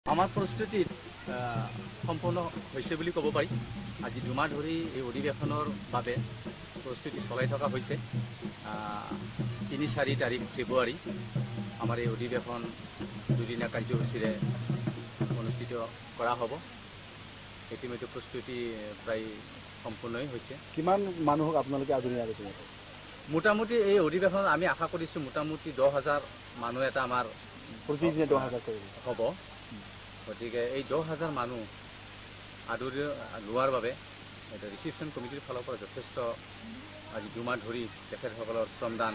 আমাৰ প্ৰস্তুতিত সম্পূৰ্ণ হৈছে বুলি ক'ব পাৰি। আজি দুমাহ ধৰি এই অধিৱেশনৰ বাবে প্ৰস্তুতি চলাই থকা হৈছে। ৩-৪ তাৰিখ ফেব্ৰুৱাৰী আমাৰ এই অধিৱেশন দুদিনীয়া কাৰ্যসূচীৰে অনুষ্ঠিত কৰা হ'ব। ইতিমধ্যে প্ৰস্তুতি প্ৰায় সম্পূৰ্ণই হৈছে। কিমান মানুহক আপোনালোকে আদৰণি জনাইছে? মোটামুটি এই অধিৱেশনত আমি আশা কৰিছোঁ মোটামুটি 10,000 মানুহ এটা আমাৰ প্ৰতিদিনে 10,000 হ'ব। গতিকে এই 10,000 মানুহ আদৰি লোৱাৰ বাবে এটা ৰিচিপশ্যন কমিটিৰ ফালৰ পৰা যথেষ্ট আজি দুমাহ ধৰি তেখেতসকলৰ শ্ৰমদান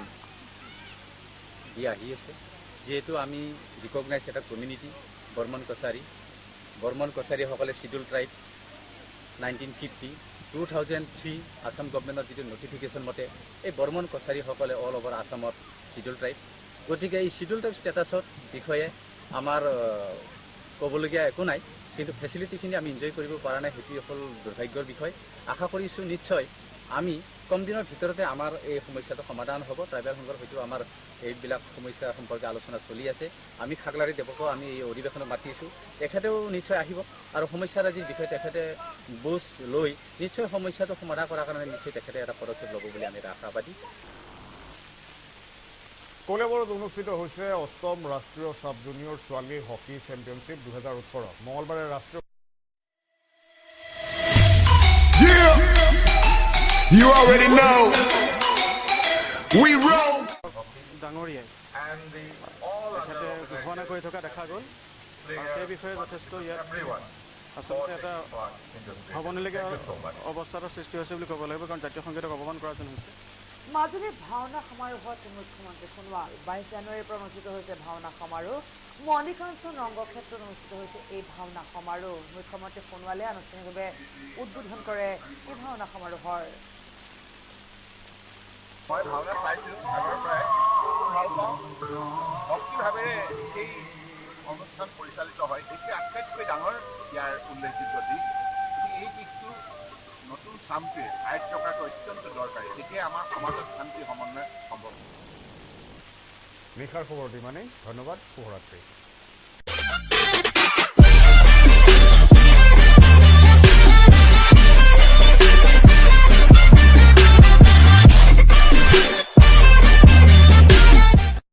দি আহি আছে। যিহেতু আমি ৰিকগনাইজ এটা কমিউনিটি বৰ্মন কছাৰীসকলে শিডিউল ট্ৰাইব 2003 আসাম গভৰ্ণমেণ্টৰ যিটো নটিফিকেশ্যন মতে এই বৰ্মন কছাৰীসকলে অল অভাৰ আসামত শিডিউল ট্ৰাইব। গতিকে এই শিডিউল ট্ৰাইব ষ্টেটাছৰ বিষয়ে আমাৰ ক'বলগীয়া একো নাই, কিন্তু ফেচিলিটিখিনি আমি এনজয় কৰিব পৰা নাই, সেইটো হ'ল দুৰ্ভাগ্যৰ বিষয়। আশা কৰিছোঁ নিশ্চয় আমি কম দিনৰ ভিতৰতে আমাৰ এই সমস্যাটো সমাধান হ'ব। ট্ৰাইবেল সংঘৰ হয়তো আমাৰ এইবিলাক সমস্যা সম্পৰ্কে আলোচনা চলি আছে। আমি খাগলাৰী দেৱকো আমি এই অধিৱেশনত মাতিছোঁ, তেখেতেও নিশ্চয় আহিব আৰু সমস্যাৰাজিৰ বিষয়ে তেখেতে বুজ লৈ নিশ্চয় সমস্যাটো সমাধান কৰাৰ কাৰণে নিশ্চয় তেখেতে এটা পদক্ষেপ ল'ব বুলি আমি আশাবাদী। কলেবৰত অনুষ্ঠিত হৈছে ৮ম ৰাষ্ট্ৰীয় চাব জুনিয়ৰ ছোৱালী হকী চেম্পিয়নশ্বিপ 2018। মঙলবাৰে ৰাষ্ট্ৰীয় ডাঙৰীয়াই তেখেতে ঘোষণা কৰি থকা দেখা গ'ল আৰু সেই বিষয়ে যথেষ্ট ইয়াত আচলতে এটা ভাবনিলগীয়া অৱস্থাৰ সৃষ্টি হৈছে বুলি ক'ব লাগিব, কাৰণ জাতীয় সংগীতক অপমান কৰা যেন হৈছে। মাজুলীৰ ভাওনা সমাৰোহত মুখ্যমন্ত্ৰী সোণোৱাল 22 জানুৱাৰীৰ পৰা অনুষ্ঠিত হৈছে ভাওনা সমাৰোহ। মণিকাঞ্চন ৰংগক্ষেত্ৰত অনুষ্ঠিত হৈছে এই ভাওনা সমাৰোহ। মুখ্যমন্ত্ৰী সোণোৱালে আনুষ্ঠানিকভাৱে উদ্বোধন কৰে এই ভাওনা সমাৰোহৰ। মই ভাওনা চাইছিলোঁ আগৰ পৰাই ভাল পাওঁ। ভক্তিভাৱেৰে এই অনুষ্ঠান পৰিচালিত হয়, এইটোৱে আটাইতকৈ ডাঙৰ ইয়াৰ উল্লেখযোগ্য দিশ। এই দিশটো নতুন চামটোৱে আয়ত্ব কৰাটো অত্যন্ত দৰকাৰী, তেতিয়া আমাৰ সমাজত শান্তি সমন্বয় সম্ভৱ। নিশাৰ খবৰটো ইমানেই। ধন্যবাদ। শুভৰাত্ৰি।